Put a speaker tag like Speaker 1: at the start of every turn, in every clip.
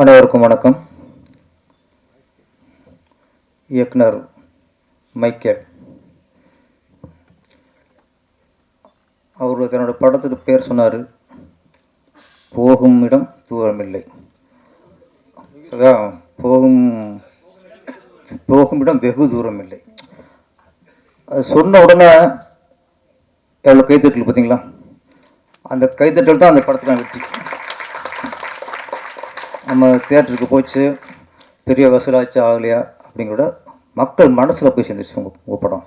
Speaker 1: அனைவருக்கும் வணக்கம். இயக்குனர் மைக்கேல் அவர் தன்னோட படத்துக்கு பேர் சொன்னார், போகும் இடம் தூரமில்லை. அதான் போகும் போகும் இடம் வெகு தூரம் இல்லை. அது சொன்ன உடனே எவ்வளோ கைத்தட்டல் பார்த்தீங்களா? அந்த கைத்தட்டல் தான் அந்த படத்துக்கான வெற்றி. நம்ம தியேட்டருக்கு போச்சு, பெரிய வசூலாச்சு ஆகலையா அப்படிங்கிறத மக்கள் மனசில் போய் சேர்ந்துருச்சு உங்கள் படம்.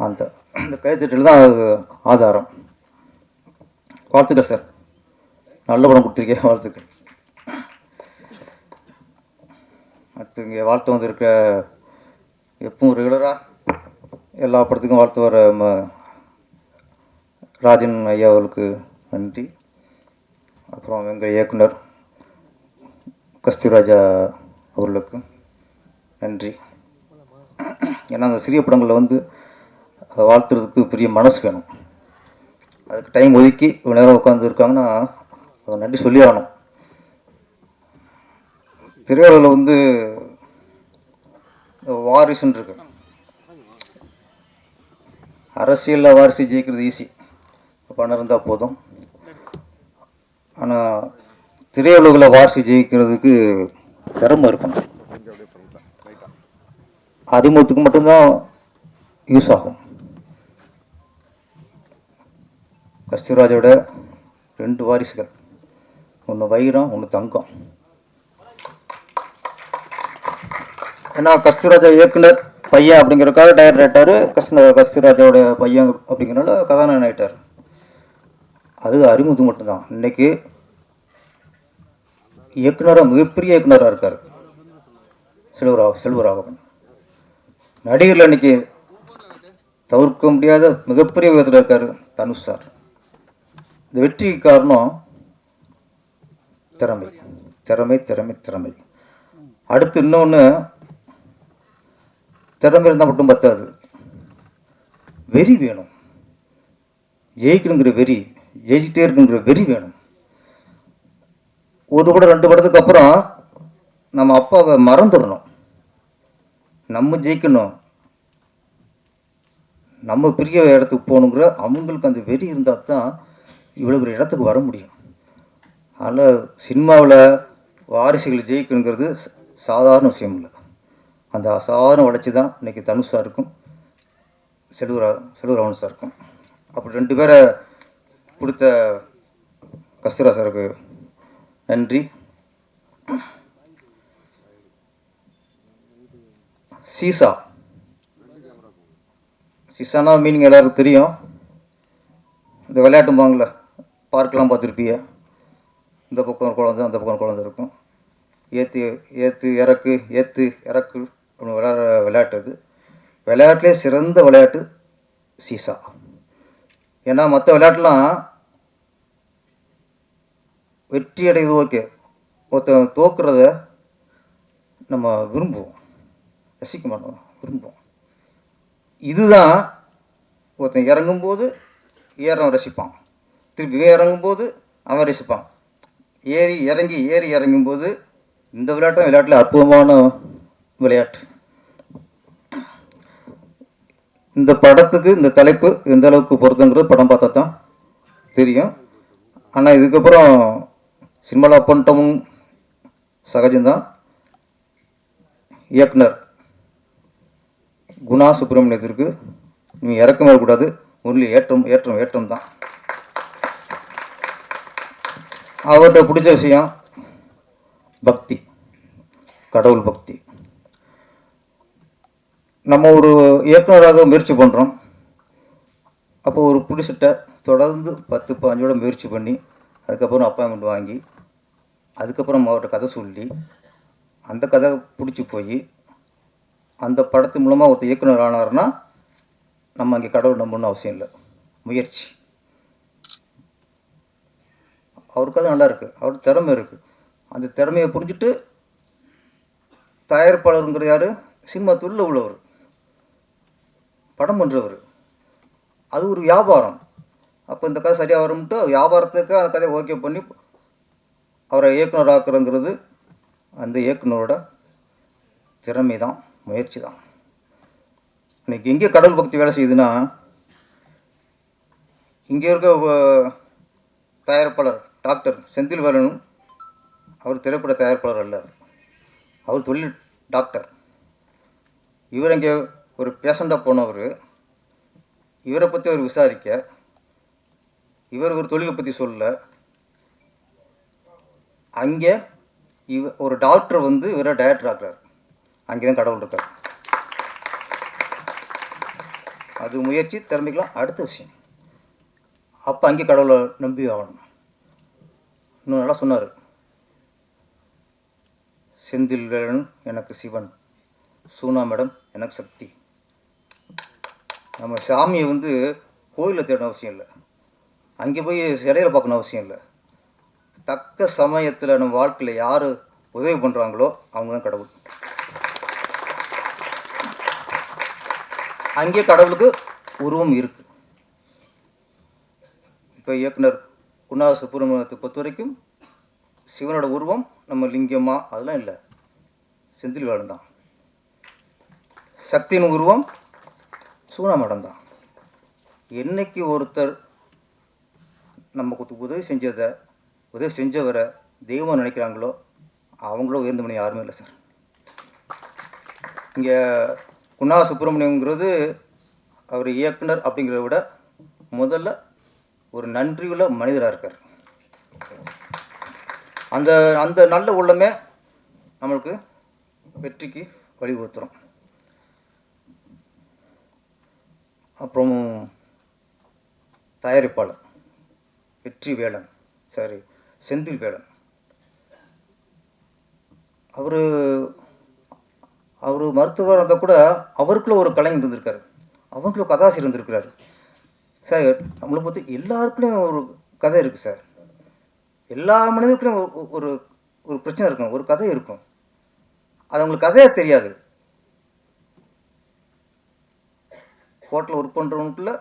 Speaker 1: அந்த அந்த கைத்தட்டல் தான் ஆதாரம். வாழ்த்துக்கள் சார், நல்ல படம் கொடுத்துருக்கேன், வாழ்த்துக்கள். அடுத்து இங்கே வாழ்த்து வந்திருக்க எப்பவும் ரெகுலராக எல்லா படத்துக்கும் வாழ்த்து வர ராஜன் ஐயா அவர்களுக்கு நன்றி. அப்புறம் எங்கள் இயக்குனர் கஸ்தூராஜா அவர்களுக்கு நன்றி. ஏன்னா அந்த சிறிய படங்களில் வாழ்த்துறதுக்கு பெரிய மனசு வேணும். அதுக்கு டைம் ஒதுக்கி இவ்வளோ நேரம் உட்காந்து இருக்காங்கன்னா அதை நன்றி சொல்லி ஆகணும். திரையுலகில் வாரிசுன்னு இருக்கு. அரசியலில் வாரிசு ஜெயிக்கிறது ஈஸி, பணம் இருந்தால் போதும். ஆனால் திரையுலகில் வாரிசு ஜெயிக்கிறதுக்கு திறமை இருக்கணும். அறிமுகத்துக்கு மட்டும்தான் யூஸ் ஆகும். கஸ்தூராஜோட 2 வாரிசுகள், ஒன்று வைரம், ஒன்று தங்கம். ஏன்னா கஸ்தூராஜா இயக்குனர் பையன் அப்படிங்கிறதுக்காக டைரக்டர் ஆகிட்டார். கஸ்தூராஜாவோட பையன் அப்படிங்கிறனால கதாநாயகன் ஆகிட்டார். அது அறிமுகத்துக்கு மட்டும்தான். இன்னைக்கு இயக்குனராக மிகப்பெரிய இயக்குனராக இருக்கார் செல்வராகவன். நடிகர்கள் இன்னைக்கு தவிர்க்க முடியாத மிகப்பெரிய விதத்தில் இருக்கார் தனுஷ் சார். இந்த வெற்றிக்கு காரணம் திறமை திறமை திறமை திறமை. அடுத்து இன்னொன்று, திறமை இருந்தால் மட்டும் பத்தாது, வெறி வேணும். ஜெயிக்கணுங்கிற வெறி, ஜெயிச்சுட்டே இருக்குங்கிற வெறி வேணும். ஒரு படம் 2 படத்துக்கு அப்புறம் நம்ம அப்பாவை மறந்துடணும். நம்ம ஜெயிக்கணும், நம்ம பெரிய இடத்துக்கு போகணுங்கிற அவங்களுக்கு அந்த வெறி இருந்தால் தான் இவ்வளோ பெரிய இடத்துக்கு வர முடியும். அதனால் சினிமாவில் வாரிசுகள் ஜெயிக்கணுங்கிறது சாதாரண விஷயம் இல்லை. அந்த அசாதாரண வளர்ச்சி தான் இன்றைக்கி தனுஷ் சாருக்கும் செல்வராகவன் சாருக்கும். அப்படி 2 பேரை கொடுத்த கஸ்தூரா சாருக்கு நன்றி. சீசானா மீனிங் எல்லாருக்கும் தெரியும். இந்த விளையாட்டும்பாங்கள, பார்க்கெலாம் பார்த்துருப்பீங்க. இந்த பக்கம் ஒரு குழந்தை, அந்த பக்கம் குழந்தை இருக்கும். ஏற்று இறக்கு அப்படின்னு விளையாட்டு. அது விளையாட்டுலேயே சிறந்த விளையாட்டு சீசா. ஏன்னா மற்ற விளையாட்டுலாம் வெற்றி அடைவது ஓகே, ஒருத்தன் தோக்குறத நம்ம விரும்புவோம், ரசிக்க மாட்டோம், விரும்புவோம். இதுதான் ஒருத்தன் இறங்கும்போது ஏறவன் ரசிப்பான், திருப்பி இறங்கும்போது அவன் ரசிப்பான். ஏறி இறங்கும்போது இந்த விளையாட்டில் அற்புதமான விளையாட்டு. இந்த படத்துக்கு இந்த தலைப்பு எந்த அளவுக்கு பொருத்தங்கிறது படம் பார்த்தா தான் தெரியும். ஆனால் இதுக்கப்புறம் சினிமாவில் அப் அண்ட் டவுன் சகஜம்தான். இயக்குனர் குணா சுப்பிரமணியத்திற்கு நீ இறக்கமே கூடாது, ஒன்லி ஏற்றம் தான். அவர்கிட்ட பிடிச்ச விஷயம் பக்தி, கடவுள் பக்தி. நம்ம ஒரு இயக்குனராக முயற்சி பண்ணுறோம். அப்போ ஒரு புடிசிட்ட தொடர்ந்து 10-15 முயற்சி பண்ணி அதுக்கப்புறம் அப்பாயின்மெண்ட் வாங்கி அதுக்கப்புறம் அவர்கிட்ட கதை சொல்லி அந்த கதை பிடிச்சி போய் அந்த படத்து மூலமாக ஒருத்தர் இயக்குனர் ஆனார்னா நம்ம அங்கே கடவுள் நம்பணும்னு அவசியம் இல்லை, முயற்சி. அவருக்கு அது நல்லா இருக்குது, அவருக்கு திறமை இருக்குது. அந்த திறமையை புரிஞ்சுட்டு தயாரிப்பாளருங்கிற யார், சினிமா தொழில் உள்ளவர், படம் பண்ணுறவர். அது ஒரு வியாபாரம். அப்போ இந்த கதை சரியாக வரும்ட்டு வியாபாரத்துக்கு அந்த கதையை ஓகே பண்ணி அவரை இயக்குனர் ஆக்குறங்கிறது அந்த இயக்குனரோட திறமை தான், முயற்சி தான். இன்னைக்கு எங்கே கடவுள் பக்தி வேலை செய்யுதுன்னா, இங்கே இருக்க தயாரிப்பாளர் டாக்டர் செந்தில்வேலனும் அவர் திரைப்பட தயாரிப்பாளர் அல்ல, அவர் தொழில் டாக்டர். இவர் இங்கே ஒரு பேஷண்ட்டாக போனவர், இவரை பற்றி அவர் விசாரிக்க, இவர் ஒரு தொழிலை பற்றி சொல்ல, அங்கே ஒரு டாக்டர் வந்து இவரை டைரக்டர் ஆக்குறார். அங்கே தான் கடவுள் இருக்கார். அது முயற்சி, திறமைக்கலாம் அடுத்த விஷயம். அப்போ அங்கே கடவுளை நம்பி ஆகணும். இன்னும் நல்லா சொன்னார், செந்தில்வேலன் எனக்கு சிவன், சூனா மேடம் எனக்கு சக்தி. நம்ம சாமியை வந்து கோயிலில் தேடணும் அவசியம் இல்லை, அங்கே போய் சிலையில் பார்க்கணும் அவசியம் இல்லை. தக்க சமயத்தில் நம்ம வாழ்க்கையில் யார் உதவி பண்ணுறாங்களோ அவங்க தான் கடவுள். அங்கே கடவுளுக்கு உருவம் இருக்குது. இப்போ இயக்குனர் குணா சுப்பிரமணியத்தை பொறுத்த வரைக்கும் சிவனோட உருவம் நம்ம லிங்கமா அதெல்லாம் இல்லை, செந்தில்வேலன் தான். சக்தியின் உருவம் சூனா மேடம் தான். என்னைக்கு ஒருத்தர் நமக்கு உதவி செஞ்சவரை தெய்வம் நினைக்கிறாங்களோ அவங்களோ உயர்ந்த மணி யாருமே இல்லை சார். இங்கே குணா சுப்பிரமணியங்கிறது அவர் இயக்குனர் அப்படிங்கிறத விட முதல்ல ஒரு நன்றியுள்ள மனிதராக இருக்கார். அந்த அந்த நல்ல உள்ளமே நம்மளுக்கு வெற்றிக்கு வழிவகுத்துரும். அப்புறம் தயாரிப்பாளர் வெற்றிவேலன், செந்தில்வேலன், அவர் மருத்துவர் இருந்தால் கூட அவருக்குள்ள ஒரு கலைஞர் இருந்திருக்காரு, அவருக்குள்ள கதாசிரியர் இருந்திருக்கிறார் சார். நம்மளை பற்றி எல்லாருக்குள்ளேயும் ஒரு கதை இருக்குது சார். எல்லா மனிதருக்குள்ளேயும் ஒரு ஒரு பிரச்சனை இருக்கும், ஒரு கதை இருக்கும். அது அவங்களுக்கு கதையாக தெரியாது. ஹோட்டலில் ஒர்க் பண்ணுறவங்களுக்குள்ள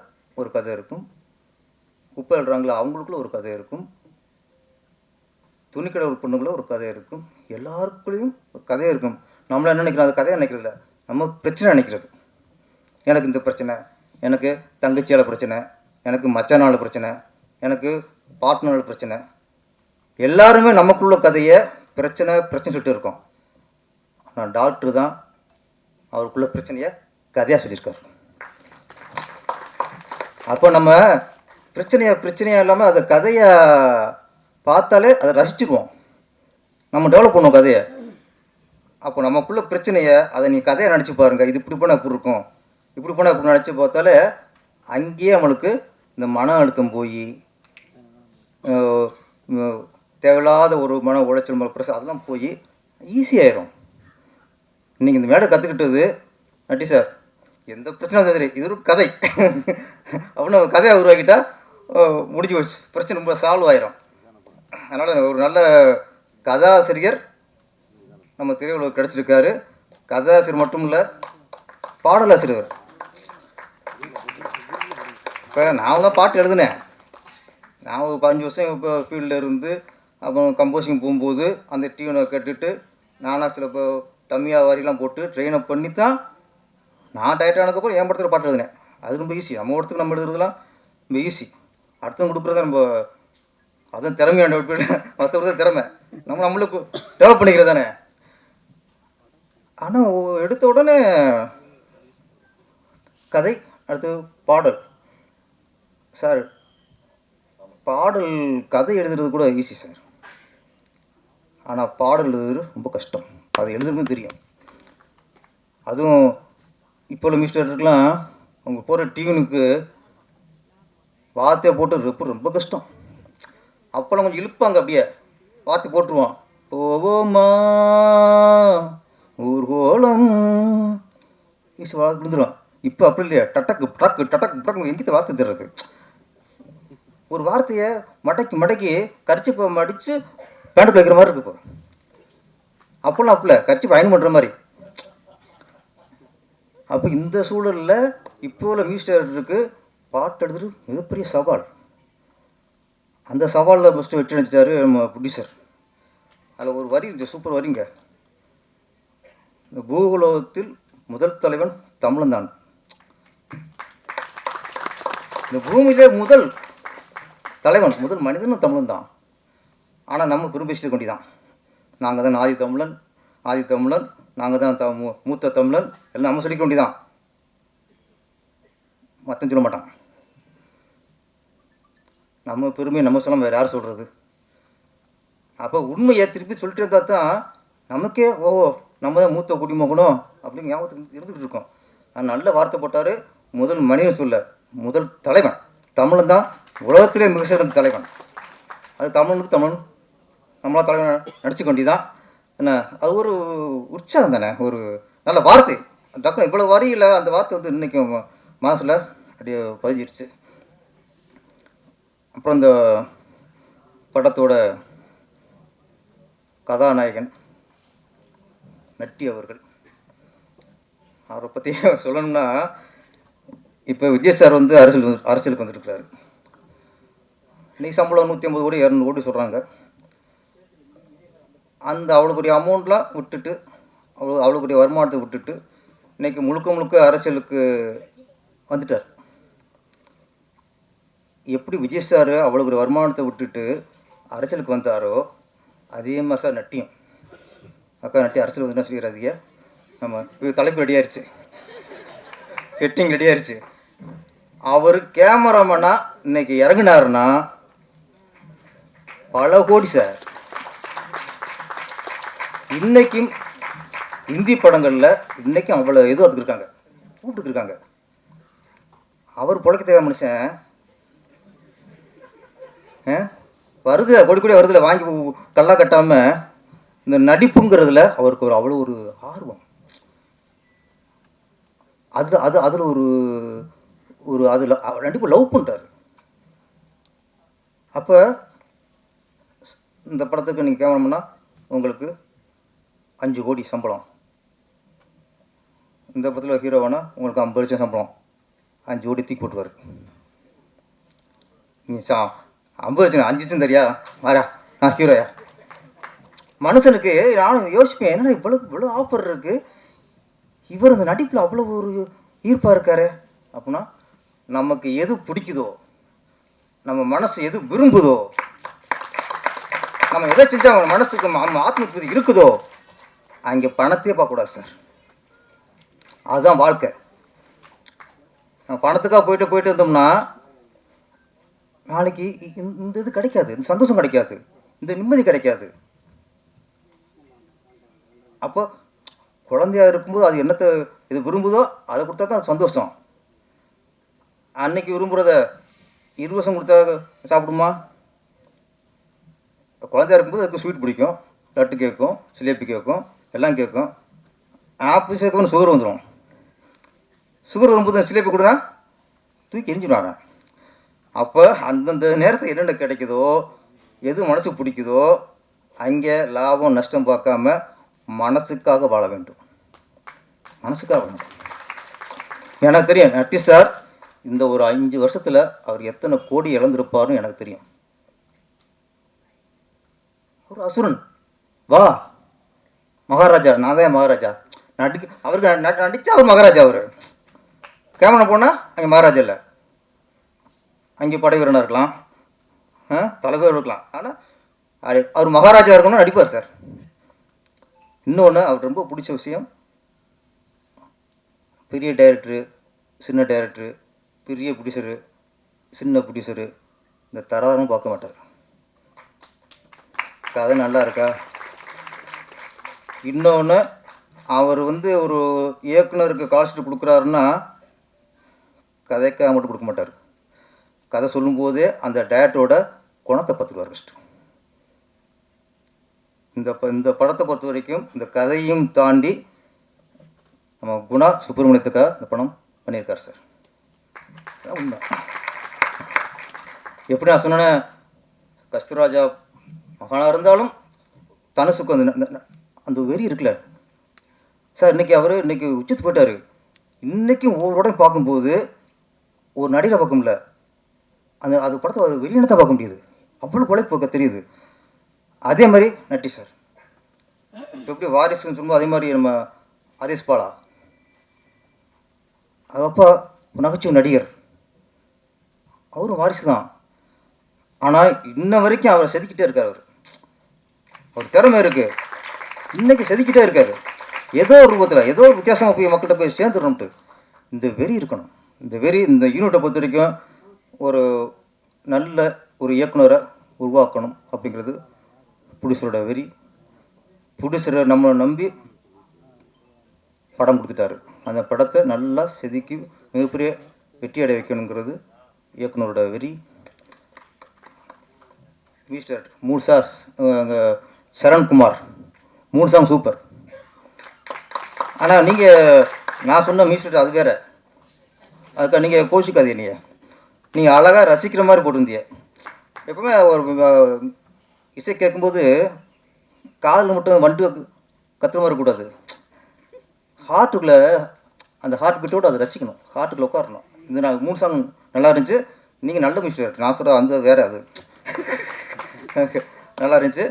Speaker 1: ஒரு கதை இருக்கும், குப்பை எழுறாங்களா அவங்களுக்குள்ள ஒரு கதை இருக்கும், துணிக்கடை ஒர்க் பண்ணுறவங்கள ஒரு கதை இருக்கும். எல்லாருக்குள்ளேயும் ஒரு கதை இருக்கும். நம்மள என்ன நினைக்கிறோம், அது கதையை நினைக்கிறது இல்லை, நம்ம பிரச்சனை நினைக்கிறது. எனக்கு இந்த பிரச்சனை, எனக்கு தங்கச்சியால் பிரச்சனை, எனக்கு மச்சானால் பிரச்சனை, எனக்கு பார்ட்னரால் பிரச்சனை. எல்லாருமே நமக்குள்ள கதையை பிரச்சனை சொல்லிட்டு இருக்கோம். ஆனால் டாக்டர் தான் அவருக்குள்ள பிரச்சனையை கதையாக சொல்லியிருக்காரு. அப்போ நம்ம பிரச்சனையாக இல்லாமல் அதை கதையை பார்த்தாலே அதை ரசிச்சிடுவோம், நம்ம டெவலப் பண்ணுவோம் கதையை. அப்போ நமக்குள்ள பிரச்சனையை அதை நீ கதையை நினச்சி பாருங்க, இது இப்படி போனால் இப்படி இருக்கும், இப்படி போனால் இப்படி நினச்சி பார்த்தாலே அங்கேயே நம்மளுக்கு இந்த மன அழுத்தம் போய் தேவையில்லாத ஒரு மன உளைச்சல் பிரச்சனை அதெல்லாம் போய் ஈஸியாயிரும். நீங்கள் இந்த மேடை கற்றுக்கிட்டது நட்டி சார், எந்த பிரச்சனை சரி இது ஒரு கதை அப்படின்னு கதையை உருவாக்கிட்டா முடிஞ்சு போச்சு, பிரச்சனை ரொம்ப சால்வ் ஆயிரும். அதனால் ஒரு நல்ல கதாசிரியர் நம்ம திரையுலகம் கிடச்சிருக்காரு. கதாசிரியர் மட்டும் இல்லை, பாடலாசிரியர். இப்போ நான் தான் பாட்டு எழுதுனேன். நான் ஒரு 5 வருஷம் இப்போ ஃபீல்டில் இருந்து அப்புறம் கம்போசிங் போகும்போது அந்த டியூனை கேட்டுட்டு நானாக சில இப்போ டம்மியாக வரிலாம் போட்டு ட்ரெயினப் பண்ணி தான் நான் டயர்ட் ஆனதுக்கப்புறம் என் படத்தில் பாட்டு எழுதினேன். அது ரொம்ப ஈஸி, நம்ம இடத்துக்கு நம்ம எழுதுறதுலாம் ரொம்ப ஈஸி. அடுத்தவங்க கொடுக்குறத நம்ம அதுவும் திறமையான மற்றவங்க திறமை நம்மளுக்கு டெவலப் பண்ணிக்கிறது தானே. ஆனால் எடுத்த உடனே கதை, அடுத்து பாடல். சார் பாடல் கதை எழுதுறது கூட ஈஸி சார், ஆனால் பாடல் எழுதுறது ரொம்ப கஷ்டம். அது எழுதுறதுன்னு தெரியும். அதுவும் இப்போ உள்ள மிஸ்டர்லாம் அவங்க போகிற டியூனுக்கு வார்த்தையை போட்டு ரொம்ப கஷ்டம். அப்போல்லாம் கொஞ்சம் இழுப்பாங்க, அப்படியே வார்த்தை போட்டுருவான். போவோமா ஊர்கோலம் ஈஸி வார்த்தை விழுந்துடும். இப்போ அப்படி இல்லையா, டட்டக்கு டக்கு டட்டக்கு டக்கு எங்கிட்ட வார்த்தை தர்றது. ஒரு வார்த்தையை மடக்கி கரிச்சி மடித்து பேண்ட் வைக்கிற மாதிரி இருக்கு. இப்போ அப்போல்லாம் அப்பல கரிச்சி பயன் பண்ணுற மாதிரி. அப்போ இந்த சூழலில் இப்போ உள்ள மியூசிக்கு பாட்டு எழுதுறது மிகப்பெரிய சவால். அந்த சவாலில் ஃபஸ்ட்டு வெற்றி அடைஞ்சிட்டாரு நம்ம ப்ரொடியூசர். அதில் ஒரு வரி இருந்துச்சு, சூப்பர் வரிங்க. இந்த பூகோளத்தில் முதல் தலைவன் தமிழன் தான். இந்த பூமியிலே முதல் தலைவன், முதல் மனிதனும் தமிழன் தான். ஆனால் நம்ம பெரும்பிச்சுட்டு கொண்டிதான், நாங்கள் தான் ஆதி தமிழன், ஆதி தமிழன், நாங்கள் தான் மூத்த தமிழன் எல்லாம் நம்ம சொல்லிக்க வேண்டிதான், மற்ற சொல்ல மாட்டான். நம்ம பெருமையை நம்ம சொன்னால் வேறு யார் சொல்கிறது? அப்போ உண்மையை திருப்பி சொல்லிட்டு இருந்தால் தான் நமக்கே ஓஹோ நம்ம தான் மூத்த குடிமகனும் அப்படின்னு ஞாபகத்துக்கு இருந்துகிட்டு இருக்கோம். நல்ல வார்த்தை போட்டார், முதல் மனிதன் சொல்ல முதல் தலைவன் தமிழன் தான், உலகத்திலே மிக சிறந்த தலைவன். அது தமிழனுக்கு தமிழ் நம்மளா தலைவன் நடிச்சு கொண்டிதான் என்ன, அது ஒரு உற்சாகம் தானே, ஒரு நல்ல வார்த்தை. டக்குனு இவ்வளோ வரியில் அந்த வார்த்தை வந்து இன்றைக்கும் மனசில் அப்படியே பதிஞ்சிடுச்சு. அப்புறம் இந்த படத்தோட கதாநாயகன் நட்டி அவர்கள், அவரை பற்றி சொல்லணும்னா, இப்போ விஜய் சார் வந்து அரசியலுக்கு வந்துருக்கிறாரு. இன்றைக்கி சம்பளம் 150 கோடி 200 கோடி சொல்கிறாங்க. அந்த அவ்வளோ பெரிய அமௌண்ட்லாம் விட்டுட்டு, அவ்வளோ பெரிய வருமானத்தை விட்டுட்டு இன்றைக்கி முழுக்க அரசியலுக்கு வந்துட்டார். எப்படி விஜய் சார் அவ்வளோ பெரிய வருமானத்தை விட்டுட்டு அரசியலுக்கு வந்தாரோ, அதே மாதிரி சார் நட்டியும். அக்கா நட்டி அரசியல் வந்துட்டா சொல்லிடுறாதீங்க, நம்ம தலைப்பு ரெடி ஆயிடுச்சு, ஹெட்டிங் ரெடி ஆயிடுச்சு. அவர் கேமராமேனா இன்னைக்கு இறங்கினாருன்னா பல கோடி சார். இன்னைக்கும் இந்தி படங்களில் இன்னைக்கும் அவ்வளோ எதுவும் அதுக்கு இருக்காங்க, கூப்பிட்டு இருக்காங்க. அவர் பொழைக்க தேவை மனுஷன் வருது, கொடி கொடி வருதுல வாங்கி கல்லா கட்டாமல் இந்த நடிப்புங்கிறதுல அவருக்கு ஒரு அவ்வளோ ஒரு ஆர்வம். அதில் ஒரு அதில் நடிப்பு லவ் பண்ணுறாரு. அப்போ இந்த படத்துக்கு நீங்கள் கேமராமேனா உங்களுக்கு 5 கோடி சம்பளம், இந்த படத்தில் ஹீரோவானா உங்களுக்கு 50 லட்சம் சம்பளம், 5 கோடி தூக்கி போட்டுருவார். நீ 50 லட்சம் 5 லட்சம் தெரியா மாறா நான் ஹீரோயா. மனுஷனுக்கு நானும் யோசிப்பேன், என்னன்னா இவ்வளோ ஆஃபர் இருக்குது, இவர் இந்த நடிப்பில் அவ்வளோ ஒரு ஈர்ப்பாக இருக்காரு அப்படின்னா, நமக்கு எது பிடிக்குதோ, நம்ம மனசு எது விரும்புதோ, நம்ம எதை செஞ்சால் நம்ம மனசுக்கு நம்ம ஆத்ம திருப்தி இருக்குதோ, அங்கே பணத்தையே பார்க்கக்கூடாது சார். அதுதான் வாழ்க்கை. நம்ம பணத்துக்காக போயிட்டு இருந்தோம்னா நாளைக்கு இந்த இது கிடைக்காது, இந்த சந்தோஷம் கிடைக்காது, இந்த நிம்மதி கிடைக்காது. அப்போ குழந்தையா இருக்கும்போது அது என்னத்தை இது விரும்புதோ அதை கொடுத்தா தான் சந்தோஷம். அன்னைக்கு விரும்புகிறத 20 வருஷம் கொடுத்தா சாப்பிடுமா? குழந்தையா இருக்கும்போது அதுக்கு ஸ்வீட் பிடிக்கும், லட்டு கேட்கும், சிலேபி கேட்கும், எல்லாம் கேட்கும். ஆப்பிள் சேர்க்கணும் சுகர் வந்துடும். சுகர் வரும்போது சிலேபி கொடுனா தூக்கி எரிஞ்சிடுவாங்க. அப்போ அந்தந்த நேரத்தில் என்னென்ன கிடைக்குதோ, எது மனசுக்கு பிடிக்குதோ, அங்கே லாபம் நஷ்டம் பார்க்காம மனசுக்காக வாழ வேண்டும், மனசுக்காக வாழ வேண்டும். எனக்கு தெரியும் நட்டி சார் இந்த ஒரு 5 வருஷத்தில் அவர் எத்தனை கோடி இழந்திருப்பாருன்னு எனக்கு தெரியும். ஒரு அசுரன் வா மகாராஜா, நான் தான் மகாராஜா அவருக்கு நடித்தா அவர் மகாராஜா. அவர் கேமரா போனால் அங்கே மகாராஜா இல்லை, அங்கே படை வீரனாக இருக்கலாம், தலைவர் இருக்கலாம், ஆனால் அவர் மகாராஜா இருக்கணும்னு நடிப்பார் சார். இன்னொன்று அவர் ரொம்ப பிடிச்ச விஷயம், பெரிய டைரக்டரு சின்ன டைரக்டரு, பெரிய ப்ரொடியூசரு சின்ன ப்ரொடியூசரு, இந்த தராரும் பார்க்க மாட்டார். கதை நல்லா இருக்கா? இன்னொன்று அவர் வந்து ஒரு இயக்குனருக்கு கால்ஷீட் கொடுக்குறாருன்னா கதைக்காக மட்டும் கொடுக்க மாட்டார், கதை சொல்லும்போதே அந்த டேரக்டரோட குணத்தை பார்த்துக்குவார் ஃபஸ்ட்டு. இந்த படத்தை பொறுத்த வரைக்கும் இந்த கதையும் தாண்டி நம்ம குணா சுப்பிரமணியத்துக்காக இந்த படம் பண்ணியிருக்கார் சார். உண்மை. எப்படி நான் சொன்னேன், கஸ்தூராஜா மகானாக இருந்தாலும் தனுசுக்கு அந்த வெறி இருக்குல்ல சார். இன்னைக்கு உச்சத்து போயிட்டார். இன்றைக்கும் ஒவ்வொரு படம் பார்க்கும்போது ஒரு நடிகரை பார்க்க முடியல, அது படத்தை ஒரு வெளியினத்தை பார்க்க முடியுது, அவ்வளோ உழைப்பு தெரியுது. அதே மாதிரி நட்டி சார் இப்போ எப்படி வாரிசுன்னு சொல்லும்போது அதே மாதிரி நம்ம ஆதேஷ் பாலா அவர் அப்பா நகைச்சுவை நடிகர், அவரும் வாரிசு தான். ஆனால் இன்ன வரைக்கும் அவரை செதுக்கிட்டே இருக்கார். அவர் திறமை இருக்குது, இன்னைக்கு செதுக்கிட்டே இருக்காரு. ஏதோ ஒரு ரூபத்தில் ஏதோ ஒரு வித்தியாசமாக போய் மக்கள்கிட்ட போய் சேர்ந்துடணும்ட்டு இந்த வெறி இருக்கணும். இந்த வெறி இந்த யூனிட்டை பொறுத்த வரைக்கும் ஒரு நல்ல ஒரு இயக்குனரை உருவாக்கணும் அப்படிங்கிறது ப்ரொடியூசரோட வெறி. ப்ரொடியூசரை நம்ம நம்பி படம் கொடுத்துட்டாரு. அந்த படத்தை நல்லா செதுக்கி மிகப்பெரிய வெற்றி அடைய வைக்கணுங்கிறது இயக்குனரோட வெறி. Mister 3 sir Sarankumar 3 song super. ஆனால் நீங்கள் நான் சொன்ன மியூசிக் அது வேறு, அதுக்காக நீங்கள் கோச்சிக்காதீங்க. நீங்கள் அழகாக ரசிக்கிற மாதிரி போட்டிருந்தீங்க. எப்பவுமே ஒரு இசை கேட்கும்போது காதில் மட்டும் வண்டு கத்துற மாதிரி கூடாது, ஹார்ட்டுக்குள்ளே அந்த ஹார்ட் பீட்டோடு அதை ரசிக்கணும், ஹார்ட்டுக்குள்ளே உட்காரணும். இது நான் 3 சாங் நல்லா இருந்துச்சு. நீங்கள் நல்ல மியூசிக் இருக்கு, நான் சொல்கிற அந்த வேறு அது நல்லா இருந்துச்சு.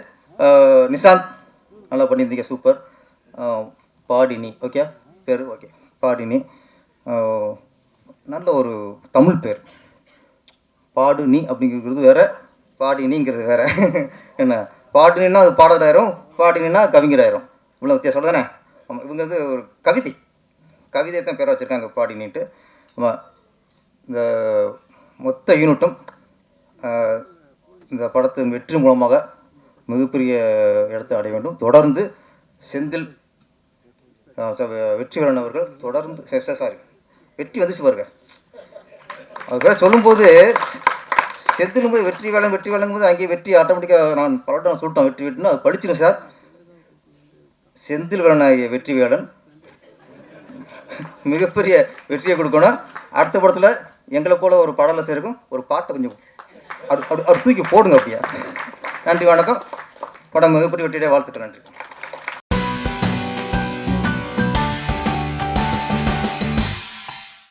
Speaker 1: நிஷாந்த் நல்லா பண்ணியிருந்தீங்க, சூப்பர். பாடினி ஓகே பேர், ஓகே பாடினி நல்ல ஒரு தமிழ் பேர். பாடுனி அப்படிங்கிறது வேறு, பாடினிங்கிறது வேறு. என்ன பாடுனா அது பாடலாயிரும், பாடினா கவிஞராயிரும், இவ்வளோ வித்தியாசம் தானே. ஆமாம், இவங்க வந்து ஒரு கவிதையை தான் பேரை வச்சுருக்காங்க பாடினின்ட்டு. ஆமாம், இந்த மொத்த யூனிட்டும் இந்த படத்தின் வெற்றி மூலமாக மிகப்பெரிய இடத்தை அடைய வேண்டும். தொடர்ந்து செந்தில் வெற்றிவேலன் அவர்கள் தொடர்ந்து சாரி வெற்றி வந்துச்சு பாருங்க, அது பேர் சொல்லும்போது செந்திலும் போது வெற்றி வேலைங்கும் போது அங்கேயே வெற்றி ஆட்டோமேட்டிக்காக நான் பலட்டம் சொல்லிட்டோம், வெற்றி வெற்றின்னு அது படிச்சிடும் சார். செந்தில் வேலன் ஆகிய வெற்றி வேலன் மிகப்பெரிய வெற்றியை கொடுக்கணும். அடுத்த படத்தில் எங்களை போல் ஒரு பாடலை சேர்க்கும் ஒரு பாட்டை கொஞ்சம் தூக்கி போடுங்க அப்படியா. நன்றி, வணக்கம். படம் மிகப்பெரிய வெற்றியுடைய வாழ்த்துக்கள். நன்றி.